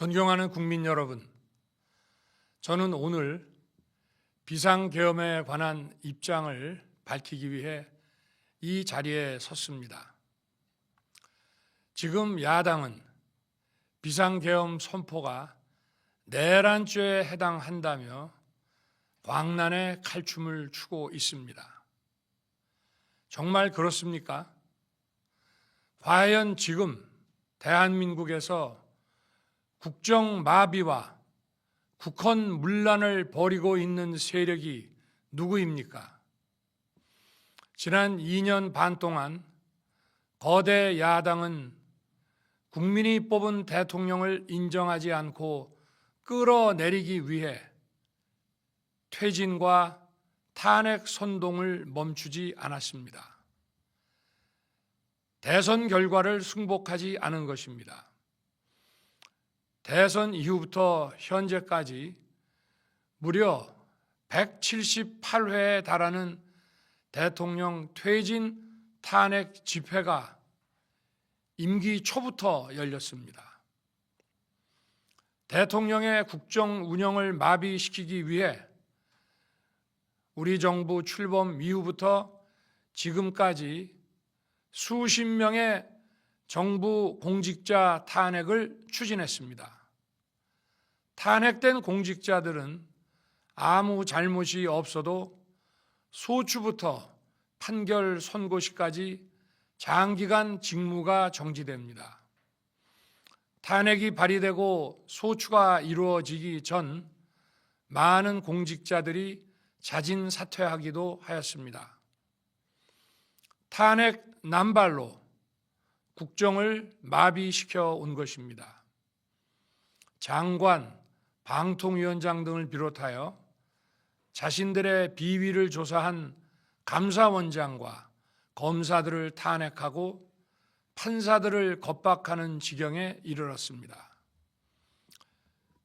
존경하는 국민 여러분, 저는 오늘 비상계엄에 관한 입장을 밝히기 위해 이 자리에 섰습니다. 지금 야당은 비상계엄 선포가 내란죄에 해당한다며 광란의 칼춤을 추고 있습니다. 정말 그렇습니까? 과연 지금 대한민국에서 국정마비와 국헌문란을 벌이고 있는 세력이 누구입니까? 지난 2년 반 동안 거대 야당은 국민이 뽑은 대통령을 인정하지 않고 끌어내리기 위해 퇴진과 탄핵 선동을 멈추지 않았습니다. 대선 결과를 승복하지 않은 것입니다. 대선 이후부터 현재까지 무려 178회에 달하는 대통령 퇴진 탄핵 집회가 임기 초부터 열렸습니다. 대통령의 국정 운영을 마비시키기 위해 우리 정부 출범 이후부터 지금까지 수십 명의 정부 공직자 탄핵을 추진했습니다. 탄핵된 공직자들은 아무 잘못이 없어도 소추부터 판결 선고시까지 장기간 직무가 정지됩니다. 탄핵이 발의되고 소추가 이루어지기 전 많은 공직자들이 자진 사퇴하기도 하였습니다. 탄핵 남발로 국정을 마비시켜 온 것입니다. 장관, 방통위원장 등을 비롯하여 자신들의 비위를 조사한 감사원장과 검사들을 탄핵하고 판사들을 겁박하는 지경에 이르렀습니다.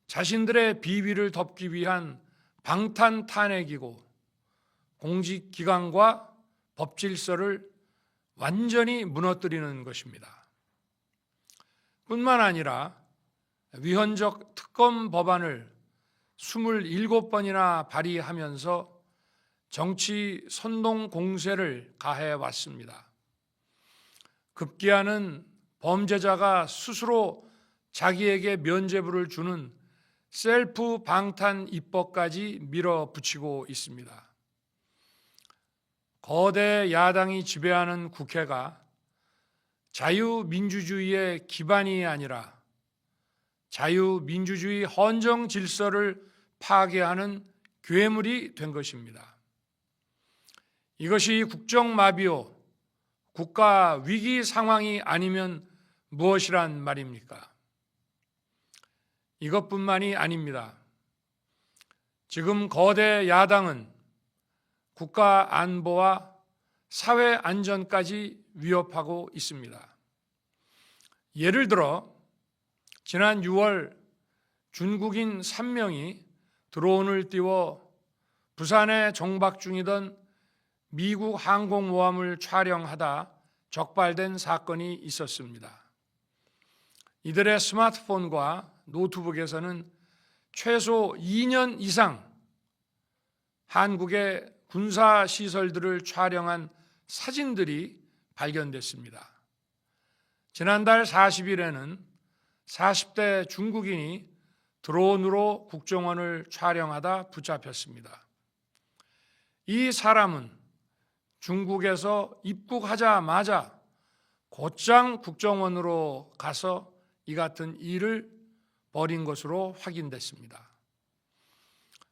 자신들의 비위를 덮기 위한 방탄 탄핵이고 공직기관과 법질서를 완전히 무너뜨리는 것입니다. 뿐만 아니라 위헌적 특검 법안을 27번이나 발의하면서 정치 선동 공세를 가해 왔습니다. 급기야는 범죄자가 스스로 자기에게 면죄부를 주는 셀프 방탄 입법까지 밀어붙이고 있습니다. 거대 야당이 지배하는 국회가 자유민주주의의 기반이 아니라 자유민주주의 헌정 질서를 파괴하는 괴물이 된 것입니다. 이것이 국정마비요, 국가 위기 상황이 아니면 무엇이란 말입니까? 이것뿐만이 아닙니다. 지금 거대 야당은 국가 안보와 사회 안전까지 위협하고 있습니다. 예를 들어 지난 6월 중국인 3명이 드론을 띄워 부산에 정박 중이던 미국 항공모함을 촬영하다 적발된 사건이 있었습니다. 이들의 스마트폰과 노트북에서는 최소 2년 이상 한국의 군사시설들을 촬영한 사진들이 발견됐습니다. 지난달 40일에는 40대 중국인이 드론으로 국정원을 촬영하다 붙잡혔습니다. 이 사람은 중국에서 입국하자마자 곧장 국정원으로 가서 이 같은 일을 벌인 것으로 확인됐습니다.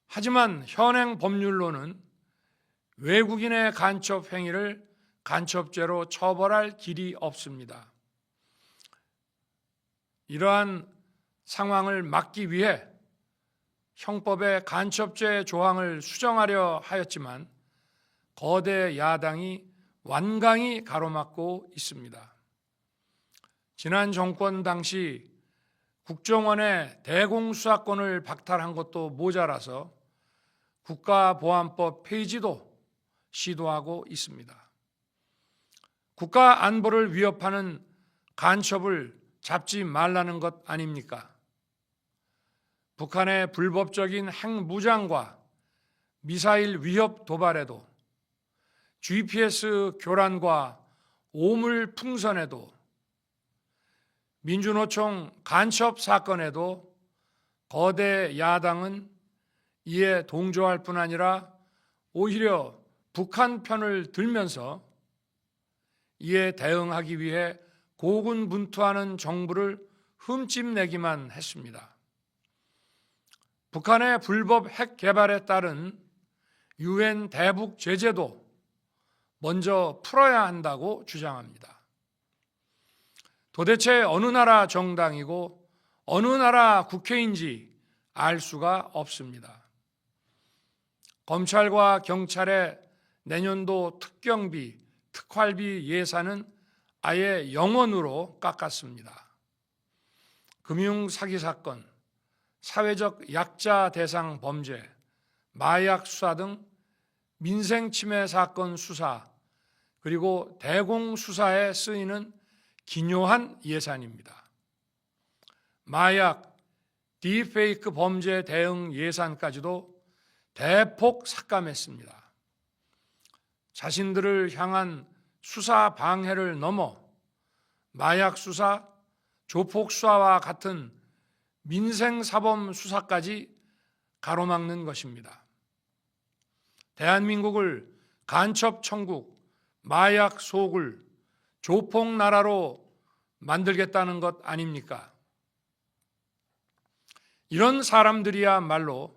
하지만 현행 법률로는 외국인의 간첩 행위를 간첩죄로 처벌할 길이 없습니다. 이러한 상황을 막기 위해 형법의 간첩죄 조항을 수정하려 하였지만 거대 야당이 완강히 가로막고 있습니다. 지난 정권 당시 국정원의 대공수사권을 박탈한 것도 모자라서 국가보안법 폐지도 시도하고 있습니다. 국가 안보를 위협하는 간첩을 잡지 말라는 것 아닙니까? 북한의 불법적인 핵무장과 미사일 위협 도발에도, GPS 교란과 오물 풍선에도, 민주노총 간첩 사건에도 거대 야당은 이에 동조할 뿐 아니라 오히려 북한 편을 들면서 이에 대응하기 위해 고군분투하는 정부를 흠집내기만 했습니다. 북한의 불법 핵 개발에 따른 UN 대북 제재도 먼저 풀어야 한다고 주장합니다. 도대체 어느 나라 정당이고 어느 나라 국회인지 알 수가 없습니다. 검찰과 경찰의 내년도 특경비, 특활비 예산은 아예 0원으로 깎았습니다. 금융 사기 사건, 사회적 약자 대상 범죄, 마약 수사 등 민생 침해 사건 수사, 그리고 대공 수사에 쓰이는 기묘한 예산입니다. 마약, 딥페이크 범죄 대응 예산까지도 대폭 삭감했습니다. 자신들을 향한 수사 방해를 넘어 마약 수사, 조폭 수사와 같은 민생 사범 수사까지 가로막는 것입니다. 대한민국을 간첩 천국, 마약 소굴, 조폭 나라로 만들겠다는 것 아닙니까? 이런 사람들이야말로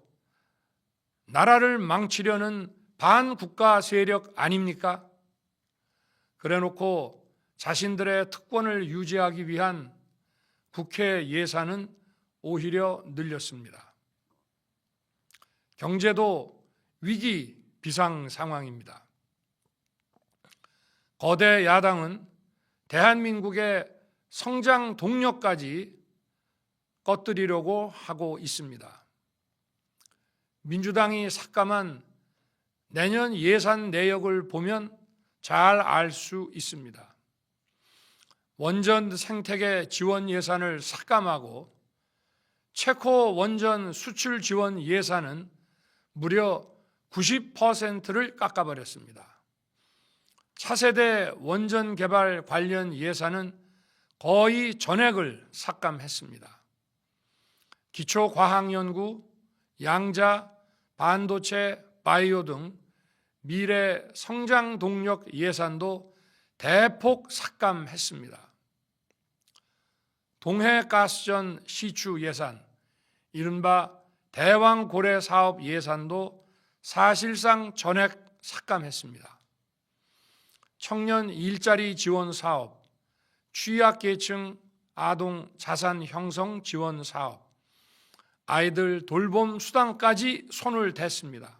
나라를 망치려는 반국가 세력 아닙니까? 그래놓고 자신들의 특권을 유지하기 위한 국회 예산은 오히려 늘렸습니다. 경제도 위기 비상 상황입니다. 거대 야당은 대한민국의 성장 동력까지 꺼뜨리려고 하고 있습니다. 민주당이 삭감한 내년 예산 내역을 보면 잘 알 수 있습니다. 원전 생태계 지원 예산을 삭감하고 체코 원전 수출 지원 예산은 무려 90%를 깎아버렸습니다. 차세대 원전 개발 관련 예산은 거의 전액을 삭감했습니다. 기초과학연구, 양자, 반도체, 바이오 등 미래 성장 동력 예산도 대폭 삭감했습니다. 동해가스전 시추 예산, 이른바 대왕고래 사업 예산도 사실상 전액 삭감했습니다. 청년 일자리 지원 사업, 취약계층 아동 자산 형성 지원 사업, 아이들 돌봄 수당까지 손을 댔습니다.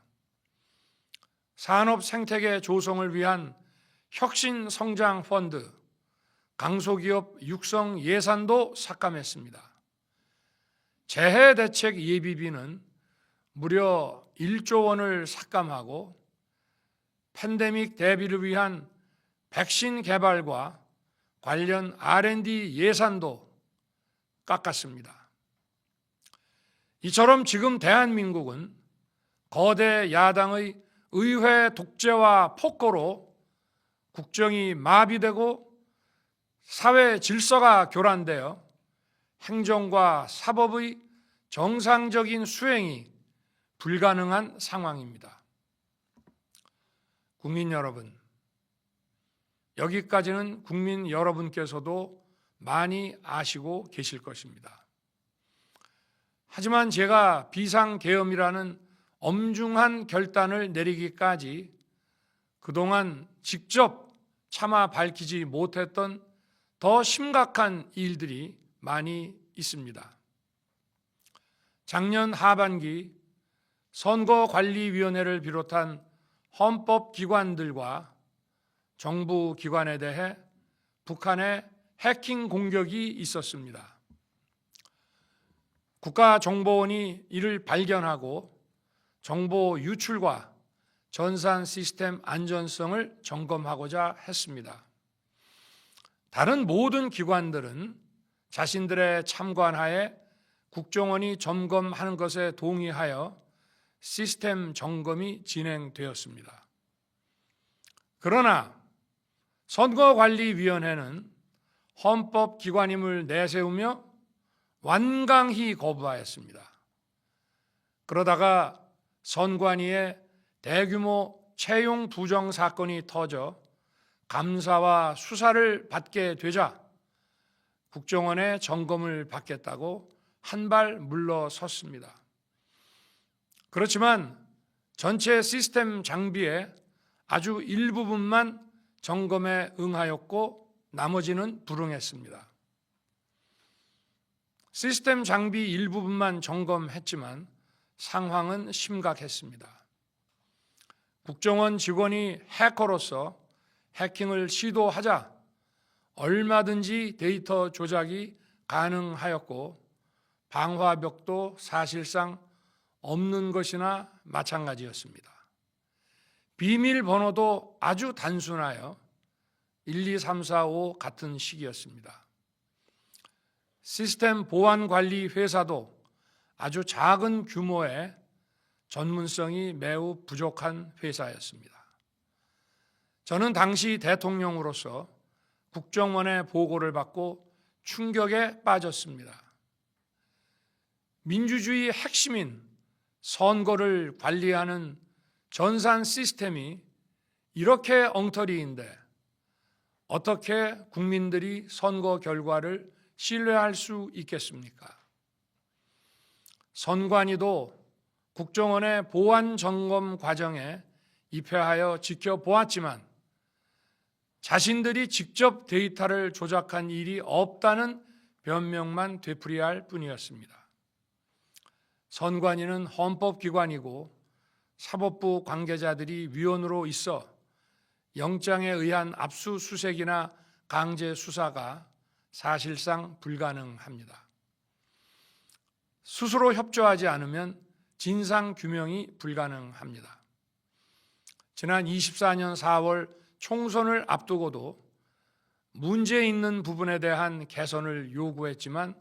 산업 생태계 조성을 위한 혁신 성장 펀드, 강소기업 육성 예산도 삭감했습니다. 재해 대책 예비비는 무려 1조 원을 삭감하고 팬데믹 대비를 위한 백신 개발과 관련 R&D 예산도 깎았습니다. 이처럼 지금 대한민국은 거대 야당의 의회 독재와 폭거로 국정이 마비되고 사회 질서가 교란되어 행정과 사법의 정상적인 수행이 불가능한 상황입니다. 국민 여러분, 여기까지는 국민 여러분께서도 많이 아시고 계실 것입니다. 하지만 제가 비상계엄이라는 엄중한 결단을 내리기까지 그동안 직접 차마 밝히지 못했던 더 심각한 일들이 많이 있습니다. 작년 하반기 선거관리위원회를 비롯한 헌법기관들과 정부 기관에 대해 북한의 해킹 공격이 있었습니다. 국가정보원이 이를 발견하고 정보 유출과 전산 시스템 안전성을 점검하고자 했습니다. 다른 모든 기관들은 자신들의 참관하에 국정원이 점검하는 것에 동의하여 시스템 점검이 진행되었습니다. 그러나 선거관리위원회는 헌법기관임을 내세우며 완강히 거부하였습니다. 그러다가 선관위의 대규모 채용 부정 사건이 터져 감사와 수사를 받게 되자 국정원의 점검을 받겠다고 한 발 물러섰습니다. 그렇지만 전체 시스템 장비의 아주 일부분만 점검에 응하였고 나머지는 불응했습니다. 시스템 장비 일부분만 점검했지만 상황은 심각했습니다. 국정원 직원이 해커로서 해킹을 시도하자 얼마든지 데이터 조작이 가능하였고 방화벽도 사실상 없는 것이나 마찬가지였습니다. 비밀번호도 아주 단순하여 1, 2, 3, 4, 5 같은 식이었습니다. 시스템 보안관리 회사도 아주 작은 규모의 전문성이 매우 부족한 회사였습니다. 저는 당시 대통령으로서 국정원의 보고를 받고 충격에 빠졌습니다. 민주주의의 핵심인 선거를 관리하는 전산 시스템이 이렇게 엉터리인데 어떻게 국민들이 선거 결과를 신뢰할 수 있겠습니까? 선관위도 국정원의 보안 점검 과정에 입회하여 지켜보았지만 자신들이 직접 데이터를 조작한 일이 없다는 변명만 되풀이할 뿐이었습니다. 선관위는 헌법기관이고 사법부 관계자들이 위원으로 있어 영장에 의한 압수수색이나 강제 수사가 사실상 불가능합니다. 스스로 협조하지 않으면 진상규명이 불가능합니다. 지난 24년 4월 총선을 앞두고도 문제 있는 부분에 대한 개선을 요구했지만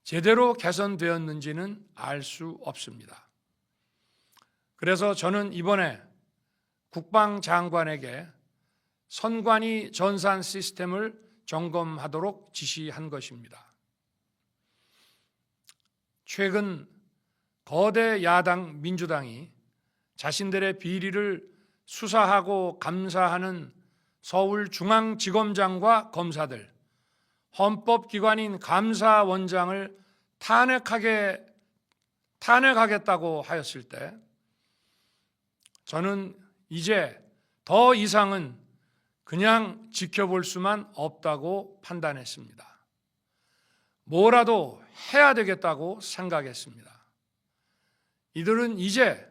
제대로 개선되었는지는 알 수 없습니다. 그래서 저는 이번에 국방장관에게 선관위 전산 시스템을 점검하도록 지시한 것입니다. 최근 거대 야당 민주당이 자신들의 비리를 수사하고 감사하는 서울중앙지검장과 검사들, 헌법기관인 감사원장을 탄핵하겠다고 하였을 때 저는 이제 더 이상은 그냥 지켜볼 수만 없다고 판단했습니다. 뭐라도 해야 되겠다고 생각했습니다. 이들은 이제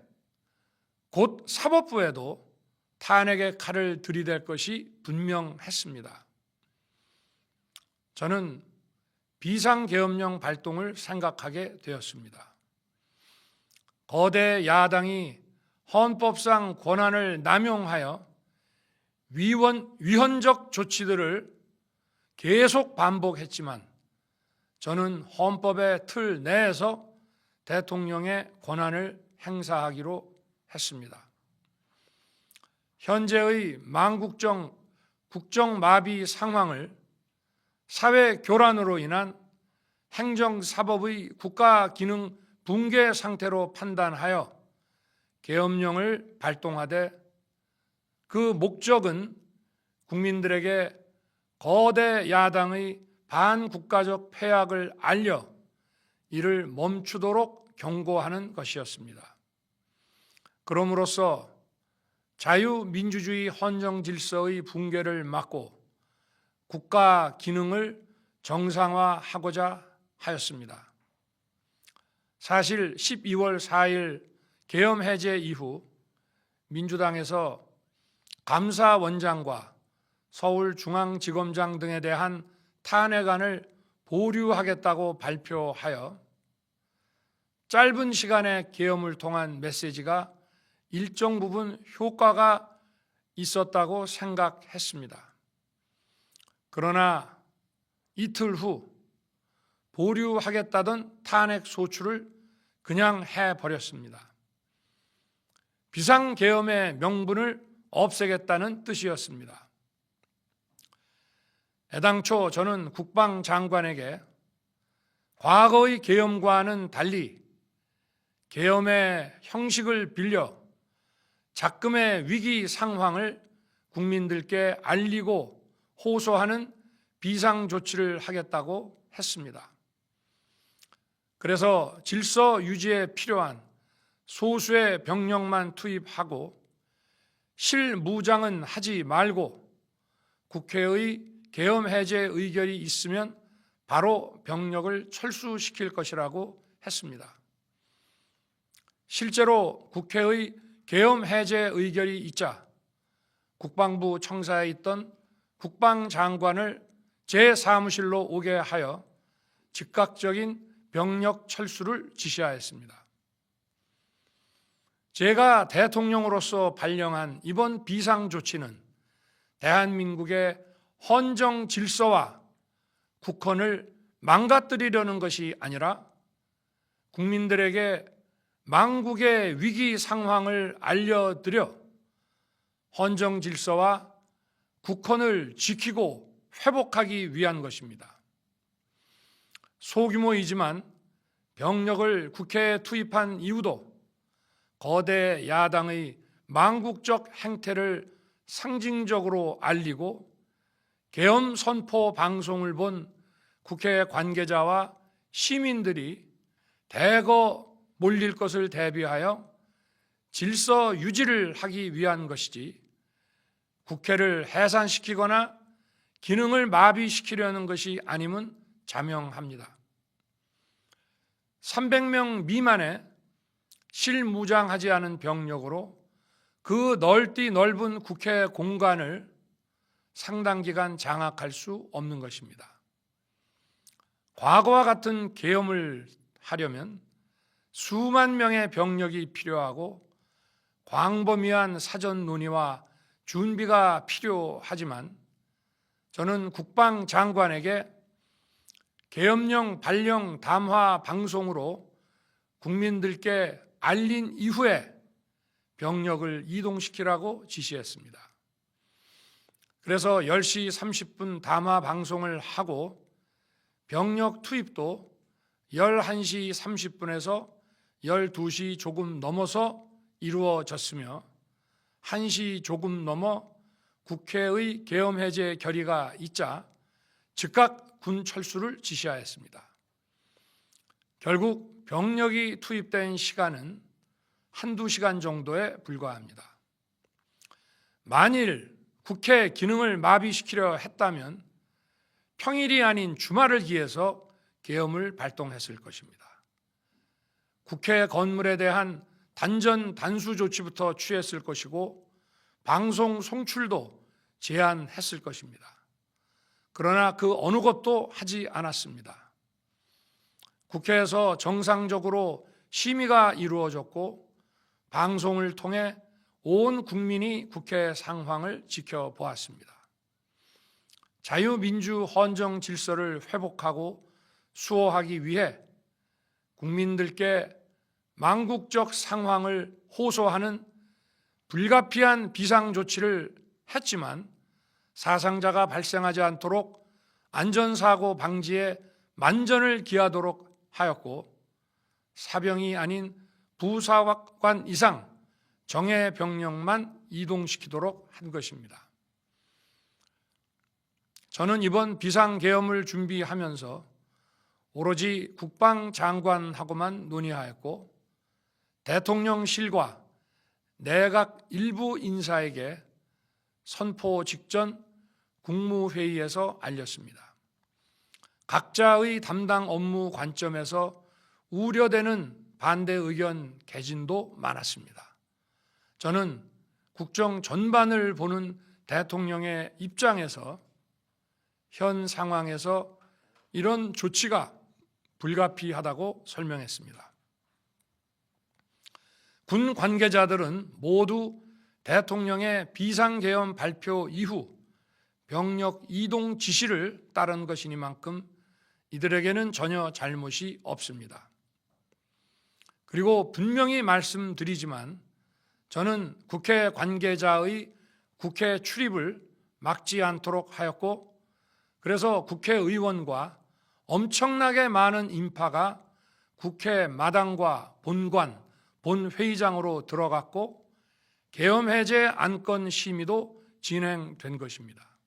곧 사법부에도 탄핵의 칼을 들이댈 것이 분명했습니다. 저는 비상계엄령 발동을 생각하게 되었습니다. 거대 야당이 헌법상 권한을 남용하여 위헌적 조치들을 계속 반복했지만 저는 헌법의 틀 내에서 대통령의 권한을 행사하기로 했습니다. 현재의 망국적 국정마비 상황을 사회 교란으로 인한 행정사법의 국가기능 붕괴 상태로 판단하여 계엄령을 발동하되 그 목적은 국민들에게 거대 야당의 반국가적 폐악을 알려 이를 멈추도록 경고하는 것이었습니다. 그럼으로써 자유민주주의 헌정 질서의 붕괴를 막고 국가 기능을 정상화하고자 하였습니다. 사실 12월 4일 계엄 해제 이후 민주당에서 감사원장과 서울중앙지검장 등에 대한 탄핵안을 보류하겠다고 발표하여 짧은 시간의 계엄을 통한 메시지가 일정 부분 효과가 있었다고 생각했습니다. 그러나 이틀 후 보류하겠다던 탄핵 소추를 그냥 해버렸습니다. 비상계엄의 명분을 없애겠다는 뜻이었습니다. 애당초 저는 국방장관에게 과거의 계엄과는 달리 계엄의 형식을 빌려 작금의 위기 상황을 국민들께 알리고 호소하는 비상조치를 하겠다고 했습니다. 그래서 질서 유지에 필요한 소수의 병력만 투입하고 실무장은 하지 말고 국회의 계엄 해제 의결이 있으면 바로 병력을 철수시킬 것이라고 했습니다. 실제로 국회의 계엄 해제 의결이 있자 국방부 청사에 있던 국방장관을 제 사무실로 오게 하여 즉각적인 병력 철수를 지시하였습니다. 제가 대통령으로서 발령한 이번 비상조치는 대한민국의 헌정 질서와 국헌을 망가뜨리려는 것이 아니라 국민들에게 망국의 위기 상황을 알려드려 헌정 질서와 국헌을 지키고 회복하기 위한 것입니다. 소규모이지만 병력을 국회에 투입한 이유도 거대 야당의 망국적 행태를 상징적으로 알리고 계엄 선포 방송을 본 국회 관계자와 시민들이 대거 몰릴 것을 대비하여 질서 유지를 하기 위한 것이지 국회를 해산시키거나 기능을 마비시키려는 것이 아님은 자명합니다. 300명 미만의 실무장하지 않은 병력으로 그 넓은 국회 공간을 상당 기간 장악할 수 없는 것입니다. 과거와 같은 계엄을 하려면 수만 명의 병력이 필요하고 광범위한 사전 논의와 준비가 필요하지만 저는 국방장관에게 계엄령 발령 담화 방송으로 국민들께 알린 이후에 병력을 이동시키라고 지시했습니다. 그래서 10시 30분 담화 방송을 하고 병력 투입도 11시 30분에서 12시 조금 넘어서 이루어졌으며 1시 조금 넘어 국회의 계엄 해제 결의가 있자 즉각 군 철수를 지시하였습니다. 결국 병력이 투입된 시간은 한두 시간 정도에 불과합니다. 만일 국회 기능을 마비시키려 했다면 평일이 아닌 주말을 기해서 계엄을 발동했을 것입니다. 국회 건물에 대한 단전 단수 조치부터 취했을 것이고 방송 송출도 제한했을 것입니다. 그러나 그 어느 것도 하지 않았습니다. 국회에서 정상적으로 심의가 이루어졌고 방송을 통해 온 국민이 국회 상황을 지켜보았습니다. 자유민주 헌정 질서를 회복하고 수호하기 위해 국민들께 망국적 상황을 호소하는 불가피한 비상조치를 했지만 사상자가 발생하지 않도록 안전사고 방지에 만전을 기하도록 하였고 사병이 아닌 부사관 이상 정예 병력만 이동시키도록 한 것입니다. 저는 이번 비상계엄을 준비하면서 오로지 국방장관하고만 논의하였고 대통령실과 내각 일부 인사에게 선포 직전 국무회의에서 알렸습니다. 각자의 담당 업무 관점에서 우려되는 반대 의견 개진도 많았습니다. 저는 국정 전반을 보는 대통령의 입장에서 현 상황에서 이런 조치가 불가피하다고 설명했습니다. 군 관계자들은 모두 대통령의 비상계엄 발표 이후 병력 이동 지시를 따른 것이니만큼 이들에게는 전혀 잘못이 없습니다. 그리고 분명히 말씀드리지만 저는 국회 관계자의 국회 출입을 막지 않도록 하였고, 그래서 국회의원과 엄청나게 많은 인파가 국회 마당과 본관, 본회의장으로 들어갔고 계엄해제 안건 심의도 진행된 것입니다.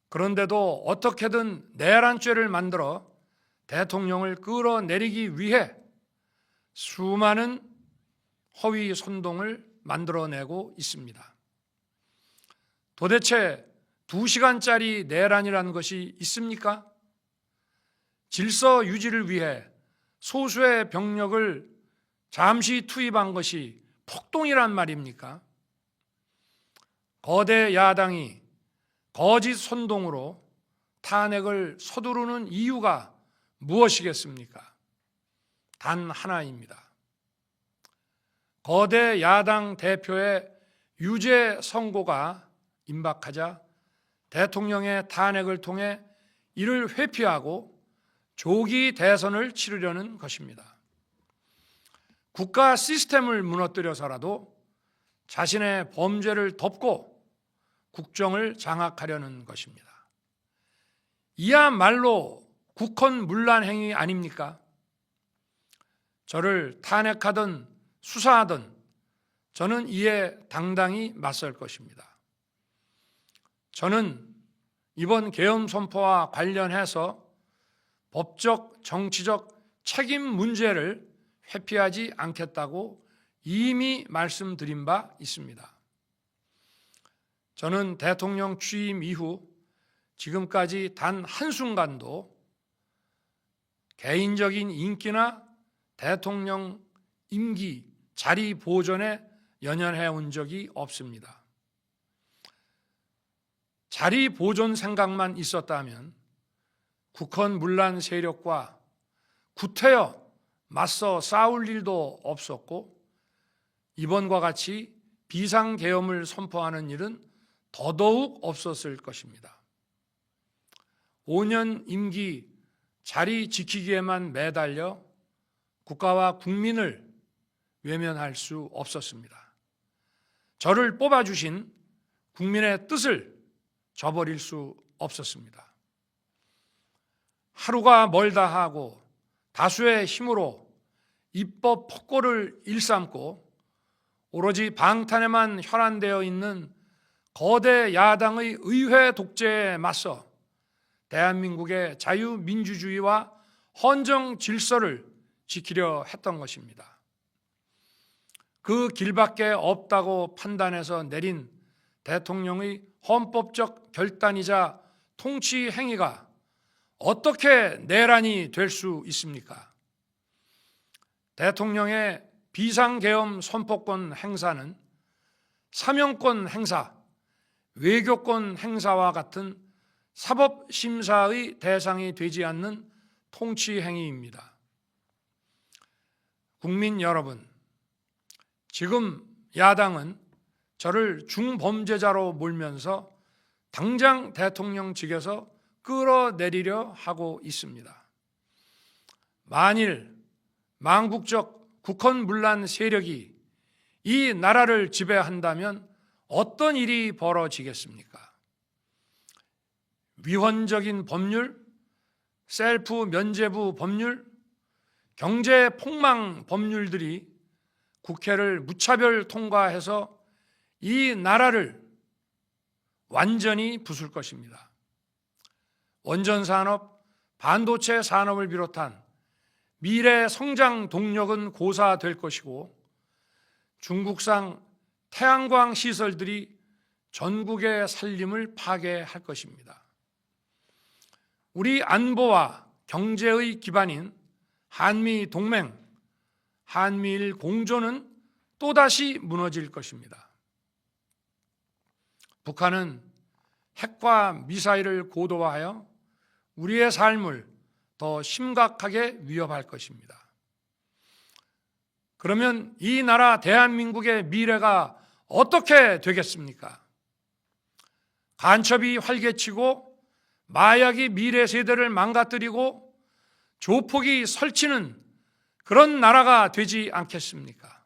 그런데도 어떻게든 내란죄를 만들어 대통령을 끌어내리기 위해 수많은 허위 선동을 만들어내고 있습니다. 도대체 2시간짜리 내란이라는 것이 있습니까? 질서 유지를 위해 소수의 병력을 잠시 투입한 것이 폭동이란 말입니까? 거대 야당이 거짓 선동으로 탄핵을 서두르는 이유가 무엇이겠습니까? 단 하나입니다. 거대 야당 대표의 유죄 선고가 임박하자 대통령의 탄핵을 통해 이를 회피하고 조기 대선을 치르려는 것입니다. 국가 시스템을 무너뜨려서라도 자신의 범죄를 덮고 국정을 장악하려는 것입니다. 이야말로 국헌문란 행위 아닙니까? 저를 탄핵하든 수사하든 저는 이에 당당히 맞설 것입니다. 저는 이번 계엄 선포와 관련해서 법적, 정치적 책임 문제를 회피하지 않겠다고 이미 말씀드린 바 있습니다. 저는 대통령 취임 이후 지금까지 단 한순간도 개인적인 인기나 대통령 임기, 자리 보존에 연연해 온 적이 없습니다. 자리 보존 생각만 있었다면 국헌문란 세력과 구태여 맞서 싸울 일도 없었고 이번과 같이 비상계엄을 선포하는 일은 더더욱 없었을 것입니다. 5년 임기 자리 지키기에만 매달려 국가와 국민을 외면할 수 없었습니다. 저를 뽑아주신 국민의 뜻을 저버릴 수 없었습니다. 하루가 멀다 하고 다수의 힘으로 입법 폭거를 일삼고 오로지 방탄에만 혈안되어 있는 거대 야당의 의회 독재에 맞서 대한민국의 자유민주주의와 헌정 질서를 지키려 했던 것입니다. 그 길밖에 없다고 판단해서 내린 대통령의 헌법적 결단이자 통치 행위가 어떻게 내란이 될 수 있습니까? 대통령의 비상계엄 선포권 행사는 사명권 행사, 외교권 행사와 같은 사법심사의 대상이 되지 않는 통치 행위입니다. 국민 여러분, 지금 야당은 저를 중범죄자로 몰면서 당장 대통령직에서 끌어내리려 하고 있습니다. 만일 망국적 국헌문란 세력이 이 나라를 지배한다면 어떤 일이 벌어지겠습니까? 위헌적인 법률, 셀프 면죄부 법률, 경제 폭망 법률들이 국회를 무차별 통과해서 이 나라를 완전히 부술 것입니다. 원전 산업, 반도체 산업을 비롯한 미래 성장 동력은 고사될 것이고 중국산 태양광 시설들이 전국의 살림을 파괴할 것입니다. 우리 안보와 경제의 기반인 한미 동맹, 한미일 공조는 또다시 무너질 것입니다. 북한은 핵과 미사일을 고도화하여 우리의 삶을 더 심각하게 위협할 것입니다. 그러면 이 나라 대한민국의 미래가 어떻게 되겠습니까? 간첩이 활개치고 마약이 미래 세대를 망가뜨리고 조폭이 설치는 그런 나라가 되지 않겠습니까?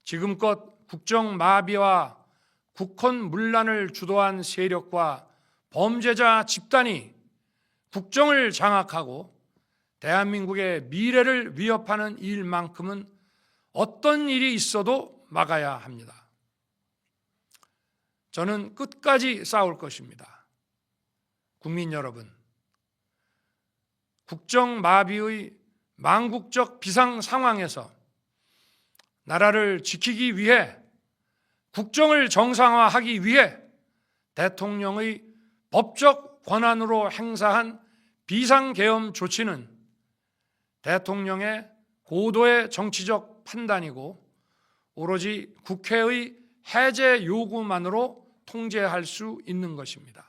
지금껏 국정 마비와 국헌 문란을 주도한 세력과 범죄자 집단이 국정을 장악하고 대한민국의 미래를 위협하는 일만큼은 어떤 일이 있어도 막아야 합니다. 저는 끝까지 싸울 것입니다. 국민 여러분, 국정 마비의 망국적 비상 상황에서 나라를 지키기 위해, 국정을 정상화하기 위해 대통령의 법적 권한으로 행사한 비상계엄 조치는 대통령의 고도의 정치적 판단이고 오로지 국회의 해제 요구만으로 통제할 수 있는 것입니다.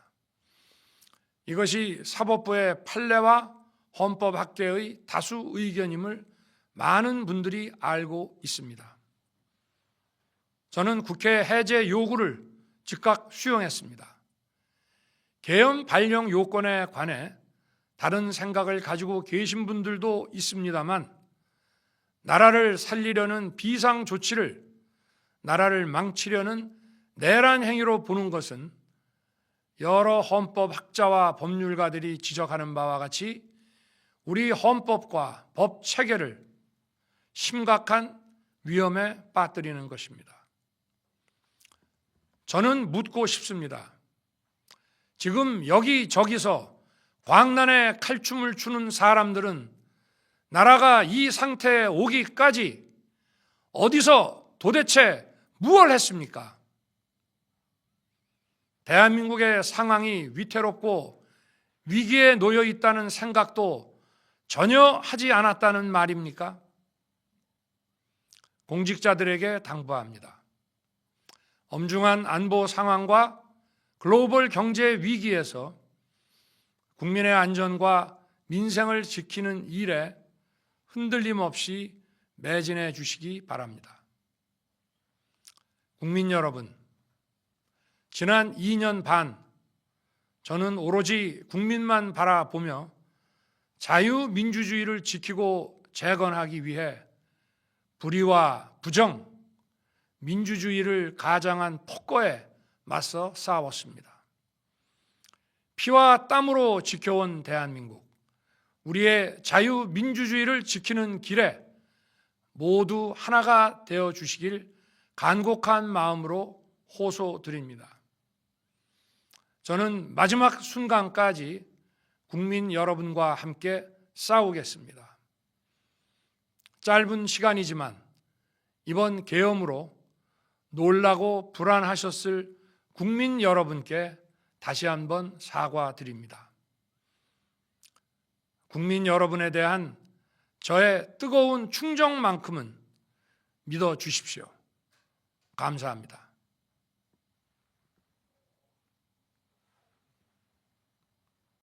이것이 사법부의 판례와 헌법학계의 다수 의견임을 많은 분들이 알고 있습니다. 저는 국회 해제 요구를 즉각 수용했습니다. 계엄 발령 요건에 관해 다른 생각을 가지고 계신 분들도 있습니다만, 나라를 살리려는 비상 조치를 나라를 망치려는 내란 행위로 보는 것은 여러 헌법학자와 법률가들이 지적하는 바와 같이 우리 헌법과 법 체계를 심각한 위험에 빠뜨리는 것입니다. 저는 묻고 싶습니다. 지금 여기저기서 광란에 칼춤을 추는 사람들은 나라가 이 상태에 오기까지 어디서 도대체 무엇을 했습니까? 대한민국의 상황이 위태롭고 위기에 놓여 있다는 생각도 전혀 하지 않았다는 말입니까? 공직자들에게 당부합니다. 엄중한 안보 상황과 글로벌 경제 위기에서 국민의 안전과 민생을 지키는 일에 흔들림 없이 매진해 주시기 바랍니다. 국민 여러분, 지난 2년 반 저는 오로지 국민만 바라보며 자유민주주의를 지키고 재건하기 위해 불의와 부정, 민주주의를 가장한 폭거에 맞서 싸웠습니다. 피와 땀으로 지켜온 대한민국, 우리의 자유민주주의를 지키는 길에 모두 하나가 되어 주시길 간곡한 마음으로 호소드립니다. 저는 마지막 순간까지 국민 여러분과 함께 싸우겠습니다. 짧은 시간이지만 이번 계엄으로 놀라고 불안하셨을 국민 여러분께 다시 한번 사과드립니다. 국민 여러분에 대한 저의 뜨거운 충정만큼은 믿어 주십시오. 감사합니다.